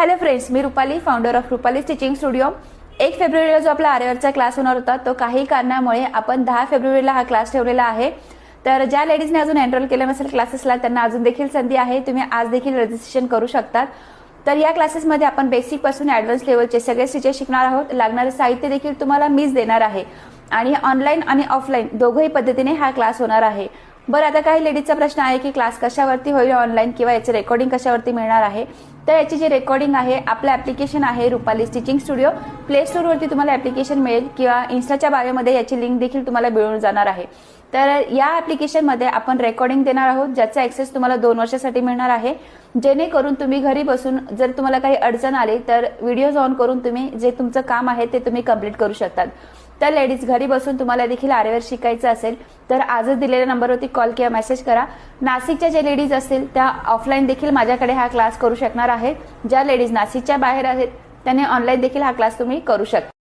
Hello friends, me Rupali, founder of Rupali teaching studio. 1 फेब्रुवारीला जो आपला आर्यवरचा क्लास होणार होता तो काही कारणामुळे आपण 10 फेब्रुवारीला हा क्लास ठेवलेला आहे। तर ज्या लेडीजने अजून एनरोल केलं नसेल क्लासेसला त्यांना अजून देखील संधी आहे, तुम्ही आज देखील रजिस्ट्रेशन करू शकतात। तर या क्लासेसमध्ये आपण बेसिक पासून ॲडव्हान्स लेवलचे सगळे स्टिचेस शिकणार आहोत। लागणारे साहित्य देखील तुम्हाला मीच देणार आहे आणि ऑनलाईन आणि ऑफलाईन दोघंही पद्धतीने हा क्लास होणार आहे। बरं, आता काही लेडीजचा प्रश्न आहे की क्लास कशावरती होईल ऑनलाईन किंवा याचे रेकॉर्डिंग कशावरती मिळणार आहे। तर याची जी रेकॉर्डिंग आहे, आपलं ॲप्लिकेशन आहे रुपाली टीचिंग स्टुडिओ, प्ले स्टोरवरती तुम्हाला ॲप्लिकेशन मिळेल किंवा इन्स्टाच्या बायोमध्ये याची लिंक देखील तुम्हाला मिळून जाणार आहे। तर या ॲप्लिकेशनमध्ये आपण रेकॉर्डिंग देणार आहोत ज्याचा ॲक्सेस तुम्हाला 2 वर्षासाठी मिळणार आहे, जेणेकरून तुम्ही घरी बसून जर तुम्हाला काही अडचण आली तर व्हिडिओज ऑन करून तुम्ही जे तुमचं काम आहे ते तुम्ही कंप्लीट करू शकतात। तर लेडीज घरी बसून तुम्हाला देखील आर्यवर शिकायचं असेल तर आजच दिलेल्या नंबरवरती कॉल किंवा मेसेज करा। नाशिकच्या जे लेडीज असतील त्या ऑफलाईन देखील माझ्याकडे हा क्लास करू शकणार आहेत। ज्या लेडीज नाशिकच्या बाहेर आहेत त्यांनी ऑनलाईन देखील हा क्लास तुम्ही करू शकता।